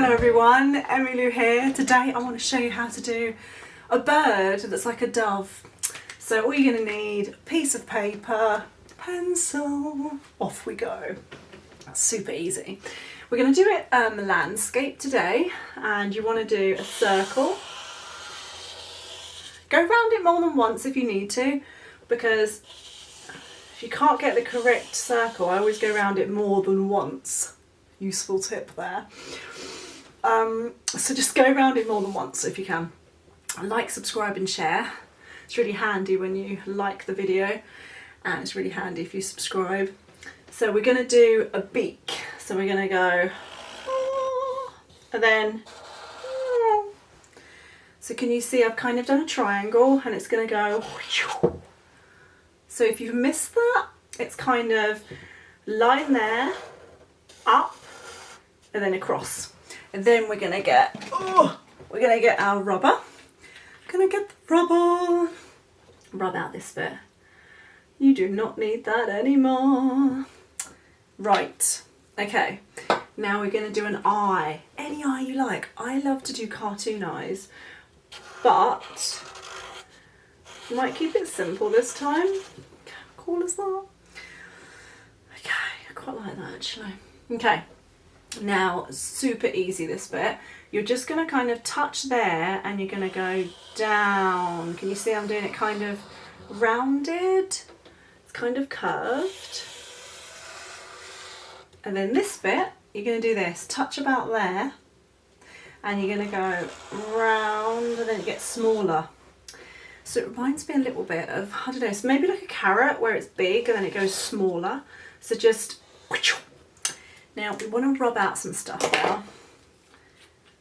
Hello everyone, Emmylou here. Today I want to show you how to do a bird that's like a dove. So all you're going to need, a piece of paper, pencil, off we go. That's super easy. We're going to do it landscape today, and you want to do a circle. Go round it more than once if you need to, because if you can't get the correct circle, I always go around it more than once. Useful tip there. So just go around it more than once if you can. Like, subscribe and share. It's really handy when you like the video, and it's really handy if you subscribe. So we're going to do a beak. So we're going to go, and then, so can you see I've kind of done a triangle, and it's going to go. So if you've missed that, it's kind of line there, up, and then across. And then we're going to get, our rubber. Gonna get the rubber. Rub out this bit. You do not need that anymore. Right, okay. Now we're gonna do an eye. Any eye you like. I love to do cartoon eyes, but you might keep it simple this time. How cool is that? Okay, I quite like that actually. Okay. Now, super easy this bit. You're just going to kind of touch there, and you're going to go down. Can you see I'm doing it kind of rounded? It's kind of curved. And then this bit, you're going to do this. Touch about there, and you're going to go round, and then it gets smaller. So it reminds me a little bit of, I don't know, it's maybe like a carrot where it's big and then it goes smaller. So just... Now we want to rub out some stuff now.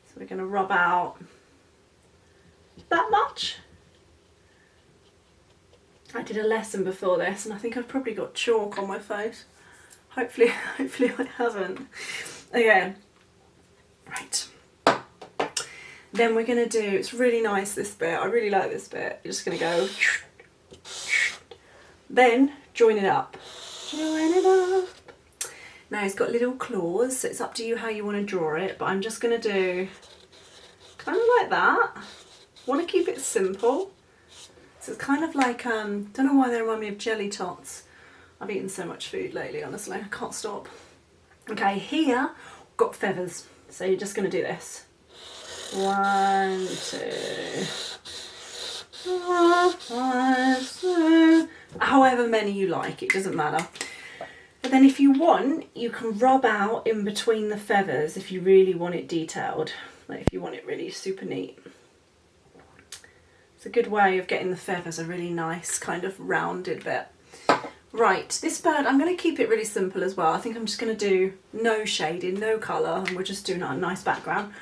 So we're going to rub out that much. I did a lesson before this, and I think I've probably got chalk on my face. Hopefully I haven't. Okay, right. Then we're going to do, it's really nice this bit, I really like this bit. You're just going to go, then join it up. Join it up. Now it's got little claws, so it's up to you how you want to draw it, but I'm just going to do kind of like that. Want to keep it simple. So it's kind of like, don't know why they remind me of jelly tots. I've eaten so much food lately, honestly, I can't stop. Okay, here, got feathers, so you're just going to do this. 1, 2, 4, 5, 6, however many you like, it doesn't matter. But then if you want, you can rub out in between the feathers if you really want it detailed, like if you want it really super neat. It's a good way of getting the feathers a really nice kind of rounded bit. Right, this bird, I'm going to keep it really simple as well. I think I'm just going to do no shading, no colour, and we're just doing a nice background.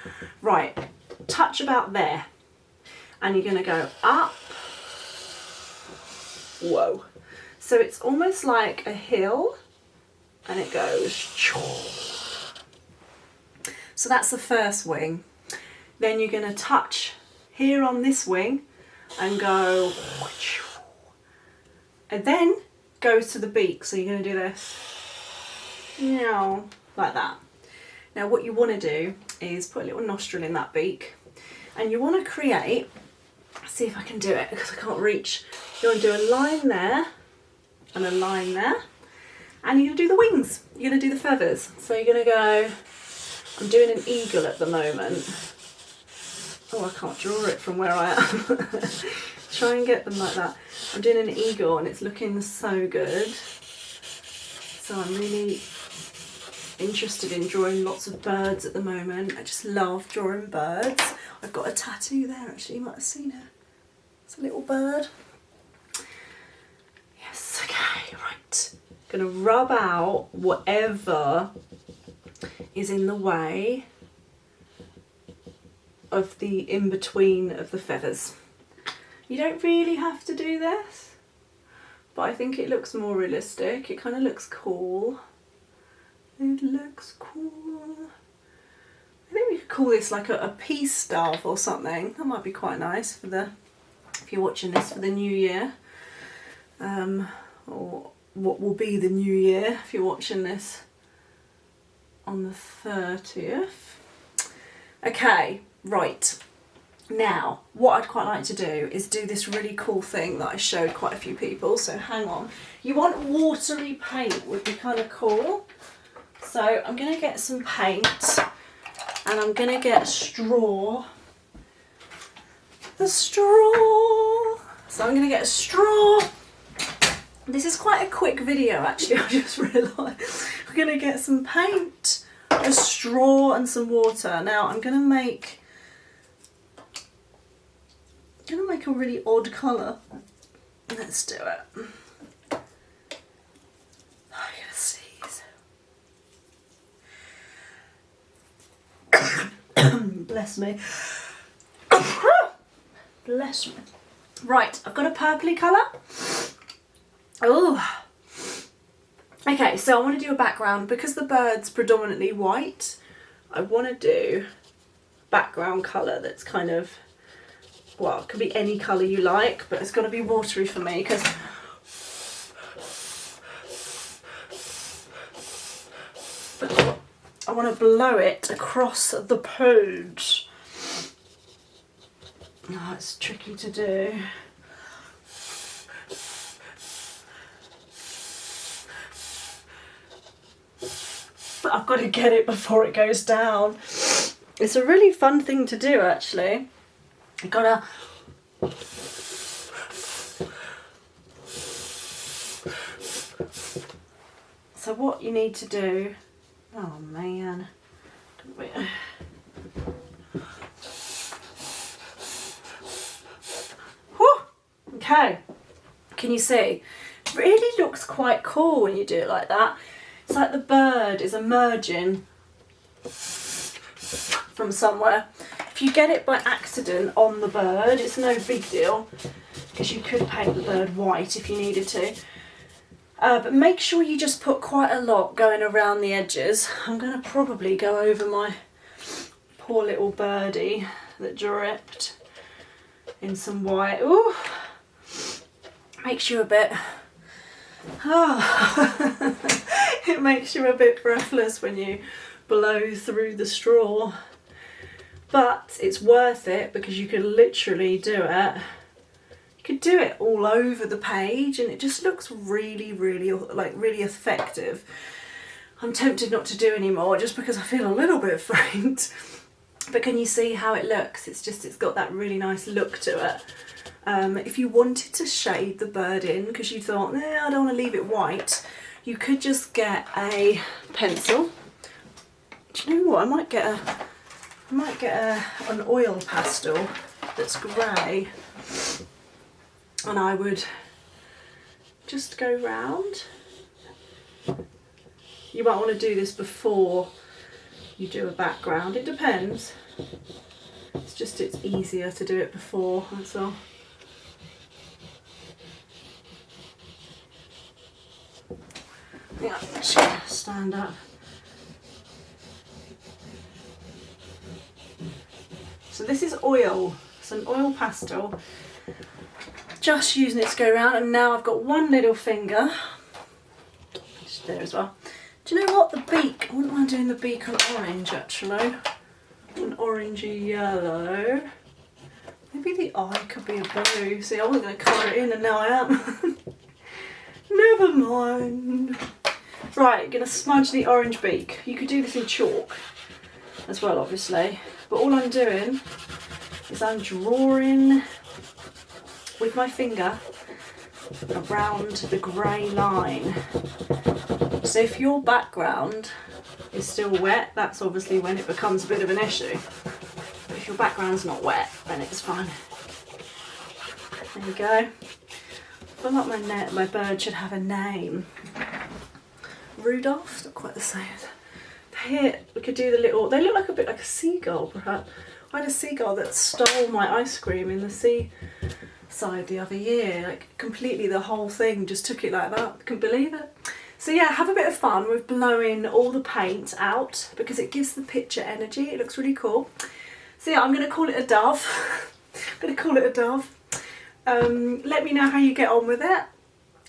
Right, touch about there, and you're going to go up. Whoa. So it's almost like a hill, and it goes. So that's the first wing. Then you're going to touch here on this wing and go, and then goes to the beak. So you're going to do this, like that. Now what you want to do is put a little nostril in that beak, and you want to create, see if I can do it because I can't reach. You want to do a line there and a line there. And you're going to do the wings, you're going to do the feathers. So you're going to go, I'm doing an eagle at the moment. Oh, I can't draw it from where I am. Try and get them like that. I'm doing an eagle, and it's looking so good. So I'm really interested in drawing lots of birds at the moment. I just love drawing birds. I've got a tattoo there actually, you might have seen it. It's a little bird. Yes, okay, right. Going to rub out whatever is in the way of the in-between of the feathers. You don't really have to do this, but I think it looks more realistic. It kind of looks cool. It looks cool. I think we could call this like a peace dove or something. That might be quite nice for the, if you're watching this for the new year, or what will be the new year if you're watching this on the 30th. Okay, right. Now, what I'd quite like to do is do this really cool thing that I showed quite a few people, so hang on. You want watery paint would be kind of cool. So I'm going to get some paint and I'm going to get a straw. A straw! So I'm going to get a straw. This is quite a quick video actually, I just realised. We're going to get some paint, a straw and some water. Now I'm going to make a really odd colour. Let's do it. I'm gonna sneeze. Bless me. Bless me. Right, I've got a purpley colour. Oh. Okay, so I want to do a background because the bird's predominantly white. I want to do background colour that's kind of, well, it could be any colour you like, but it's got to be watery for me because I want to blow it across the page. Oh, it's tricky to do. But I've got to get it before it goes down. It's a really fun thing to do actually. You gotta so what you need to do, oh man, whew. Okay, can you see? It really looks quite cool when you do it like that. It's like the bird is emerging from somewhere. If you get it by accident on the bird, it's no big deal because you could paint the bird white if you needed to. But make sure you just put quite a lot going around the edges. I'm going to probably go over my poor little birdie that dripped in some white. Ooh, makes you a bit, oh, it makes you a bit breathless when you blow through the straw. But it's worth it because you could literally do it. You could do it all over the page and it just looks really, really, like really effective. I'm tempted not to do any more just because I feel a little bit faint. But can you see how it looks? It's got that really nice look to it. If you wanted to shade the bird in because you thought, I don't want to leave it white, you could just get a pencil. Do you know what? I might get an oil pastel that's grey and I would just go round. You might want to do this before you do a background, it depends. It's easier to do it before, that's all. Yeah, just gonna stand up. So this is oil, it's an oil pastel. Just using it to go around, and now I've got one little finger. Just there as well. Do you know what? The beak, I wouldn't mind doing the beak on orange actually. An orangey yellow. Maybe the eye could be a blue. See, I wasn't going to colour it in and now I am. Never mind. Right, going to smudge the orange beak. You could do this in chalk as well, obviously. But all I'm doing is I'm drawing with my finger around the grey line. So if your background is still wet, that's obviously when it becomes a bit of an issue. But if your background's not wet, then it's fine. There you go. I feel like my bird should have a name. Rudolph, not quite the same. Here, we could do the little, they look like a bit like a seagull perhaps. I had a seagull that stole my ice cream in the seaside the other year. Like completely the whole thing, just took it like that. Couldn't believe it. So yeah, have a bit of fun with blowing all the paint out because it gives the picture energy. It looks really cool. So yeah, I'm going to call it a dove. I'm going to call it a dove. Let me know how you get on with it.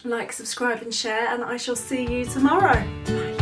Like, subscribe and share, and I shall see you tomorrow. Bye.